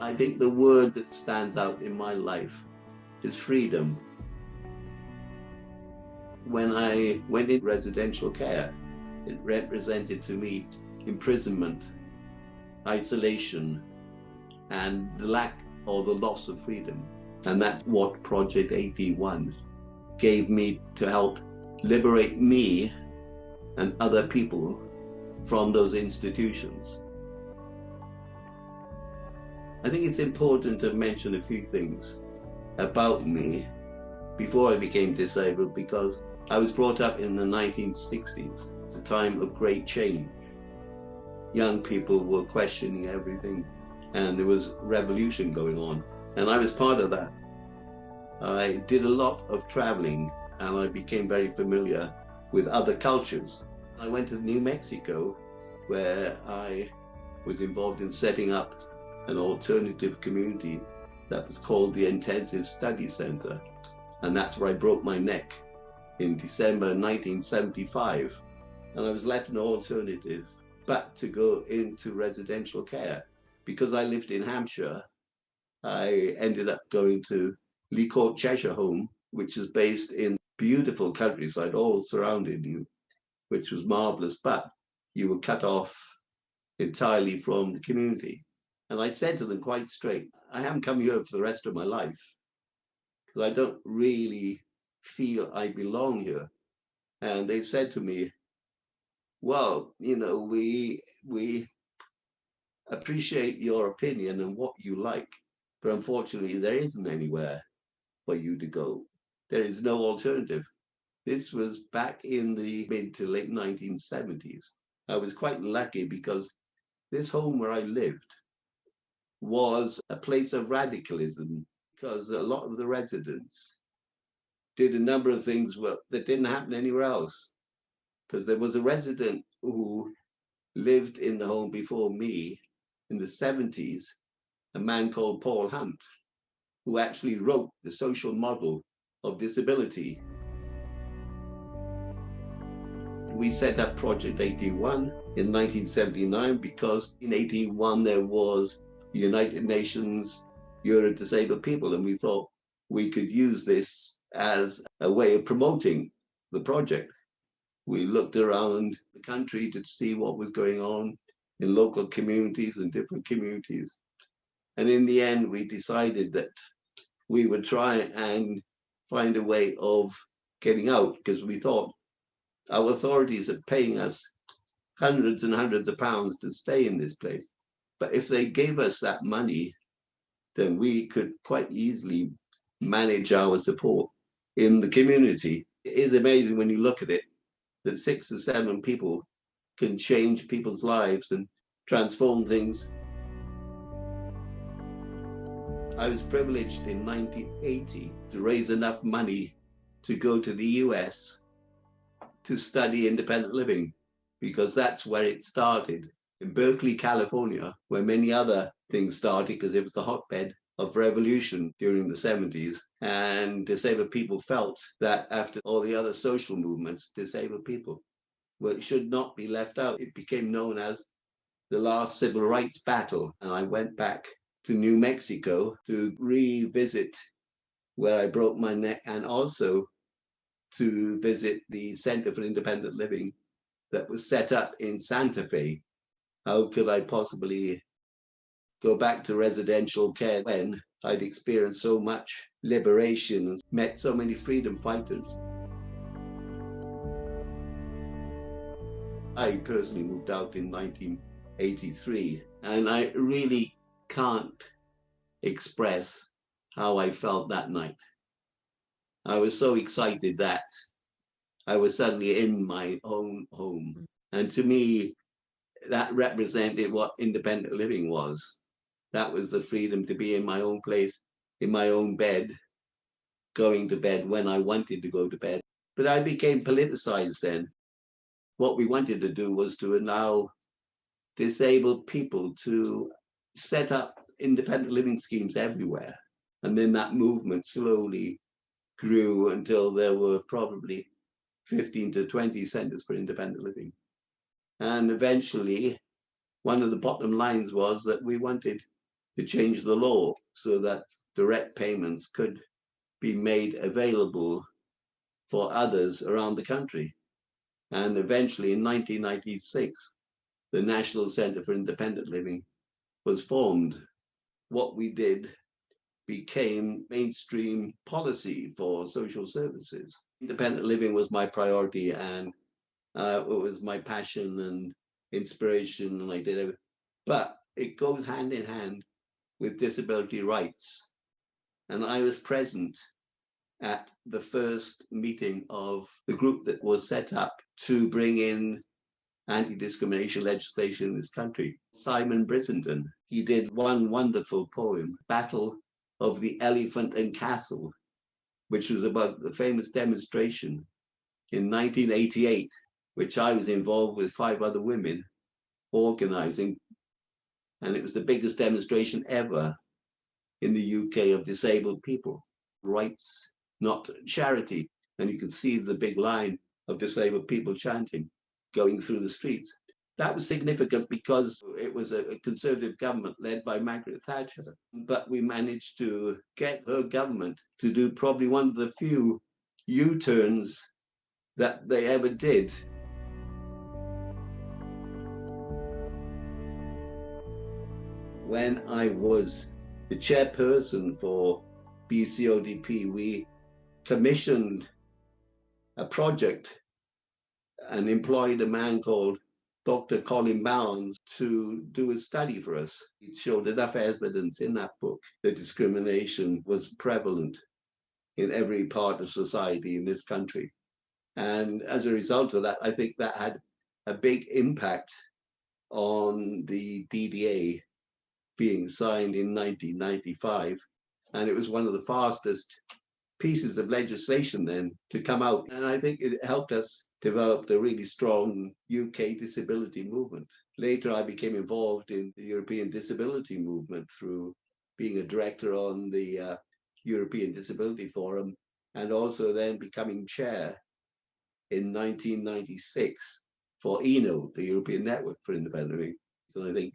I think the word that stands out in my life is freedom. When I went in residential care, it represented to me imprisonment, isolation, and the lack or the loss of freedom. And that's what Project 81 gave me to help liberate me and other people from those institutions. I think it's important to mention a few things about me before I became disabled, because I was brought up in the 1960s, a time of great change. Young people were questioning everything, and there was revolution going on, and I was part of that. I did a lot of traveling, and I became very familiar with other cultures. I went to New Mexico, where I was involved in setting up an alternative community that was called the Intensive Study Center, and that's where I broke my neck in December 1975, and I was left an alternative but to go into residential care. Because I lived in Hampshire, I ended up going to Lee Court Cheshire Home, which is based in beautiful countryside, all surrounding you, which was marvelous, but you were cut off entirely from the community. And I said to them quite straight, I haven't come here for the rest of my life, because I don't really feel I belong here. And they said to me, well, you know, we appreciate your opinion and what you like, but unfortunately there isn't anywhere for you to go. There is no alternative. This was back in the mid to late 1970s. I was quite lucky because this home where I lived was a place of radicalism, because a lot of the residents did a number of things that didn't happen anywhere else. Because there was a resident who lived in the home before me in the 70s, a man called Paul Hunt, who actually wrote the social model of disability. We set up Project 81 in 1979 because in 81 there was the United Nations Year of Disabled People, and we thought we could use this as a way of promoting the project. We looked around the country to see what was going on in local communities and different communities. And in the end, we decided that we would try and find a way of getting out, because we thought our authorities are paying us hundreds and hundreds of pounds to stay in this place. But if they gave us that money, then we could quite easily manage our support in the community. It is amazing when you look at it, that 6 or 7 people can change people's lives and transform things. I was privileged in 1980 to raise enough money to go to the US to study independent living, because that's where it started, in Berkeley, California, where many other things started, because it was the hotbed of revolution during the 70s. And disabled people felt that after all the other social movements, disabled people should not be left out. It became known as the last civil rights battle. And I went back to New Mexico to revisit where I broke my neck, and also to visit the Center for Independent Living that was set up in Santa Fe. How could I possibly go back to residential care when I'd experienced so much liberation and met so many freedom fighters? I personally moved out in 1983, and I really can't express how I felt that night. I was so excited that I was suddenly in my own home. And to me, that represented what independent living was. That was the freedom to be in my own place, in my own bed, going to bed when I wanted to go to bed. But I became politicized then. What we wanted to do was to allow disabled people to set up independent living schemes everywhere. And then that movement slowly grew until there were probably 15 to 20 centers for independent living. And eventually, one of the bottom lines was that we wanted to change the law so that direct payments could be made available for others around the country. And eventually in 1996, the National Centre for Independent Living was formed. What we did became mainstream policy for social services. Independent living was my priority, and it was my passion and inspiration, and I did it. But it goes hand in hand with disability rights. And I was present at the first meeting of the group that was set up to bring in anti-discrimination legislation in this country. Simon Brissenden, he did one wonderful poem, Battle of the Elephant and Castle, which was about the famous demonstration in 1988, which I was involved with 5 other women organizing. And it was the biggest demonstration ever in the UK of disabled people. Rights, not charity. And you can see the big line of disabled people chanting, going through the streets. That was significant because it was a Conservative government led by Margaret Thatcher. But we managed to get her government to do probably one of the few U-turns that they ever did. When I was the chairperson for BCODP, we commissioned a project and employed a man called Dr. Colin Bowens to do a study for us. It showed enough evidence in that book that discrimination was prevalent in every part of society in this country. And as a result of that, I think that had a big impact on the DDA being signed in 1995. And it was one of the fastest pieces of legislation then to come out. And I think it helped us develop a really strong UK disability movement. Later, I became involved in the European disability movement through being a director on the European Disability Forum, and also then becoming chair in 1996 for ENO, the European Network for Independent Living. So I think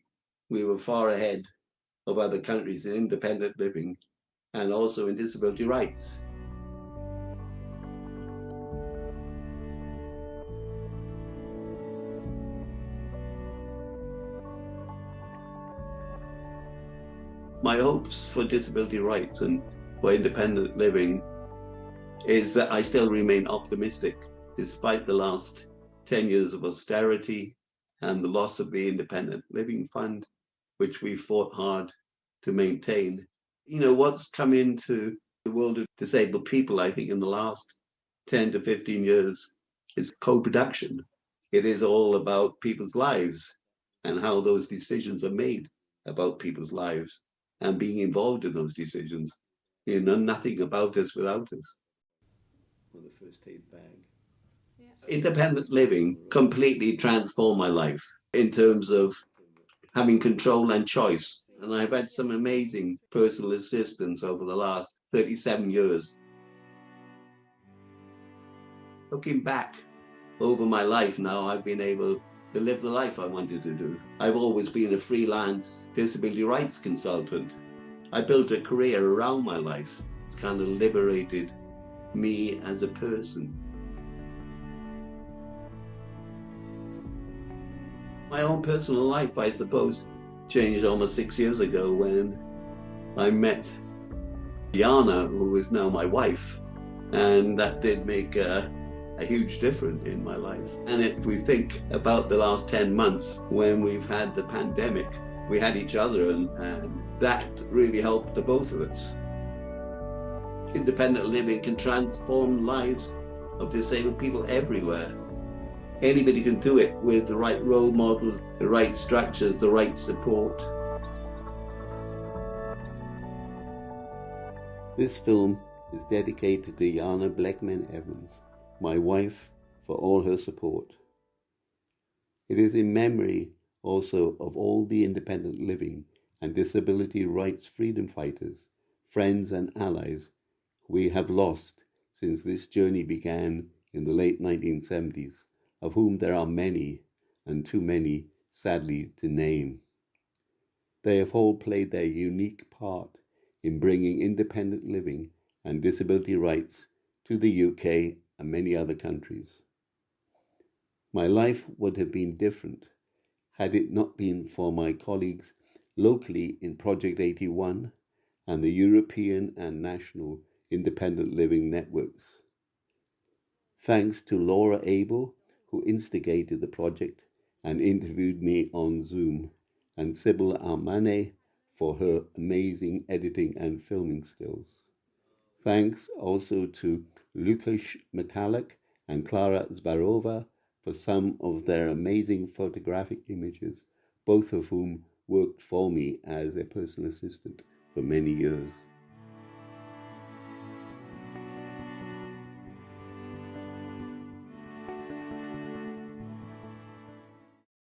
we were far ahead of other countries in independent living and also in disability rights. My hopes for disability rights and for independent living is that I still remain optimistic despite the last 10 years of austerity and the loss of the Independent Living Fund, which we fought hard to maintain. You know, what's come into the world of disabled people, I think, in the last 10 to 15 years is co-production. It is all about people's lives and how those decisions are made about people's lives and being involved in those decisions. You know, nothing about us without us. For the first aid bag. Yeah. Independent living completely transformed my life in terms of having control and choice. And I've had some amazing personal assistance over the last 37 years. Looking back over my life now, I've been able to live the life I wanted to do. I've always been a freelance disability rights consultant. I built a career around my life. It's kind of liberated me as a person. My own personal life, I suppose, changed almost 6 years ago when I met Jana, who is now my wife, and that did make a huge difference in my life. And if we think about the last 10 months when we've had the pandemic, we had each other, and that really helped the both of us. Independent living can transform lives of disabled people everywhere. Anybody can do it with the right role models, the right structures, the right support. This film is dedicated to Jana Blackman Evans, my wife, for all her support. It is in memory also of all the independent living and disability rights freedom fighters, friends and allies we have lost since this journey began in the late 1970s, of whom there are many, and too many, sadly, to name. They have all played their unique part in bringing independent living and disability rights to the UK and many other countries. My life would have been different had it not been for my colleagues locally in Project 81 and the European and national independent living networks. Thanks to Laura Abel, who instigated the project and interviewed me on Zoom, and Sybil Armane for her amazing editing and filming skills. Thanks also to Lukasz Metalik and Klara Zvarova for some of their amazing photographic images, both of whom worked for me as a personal assistant for many years.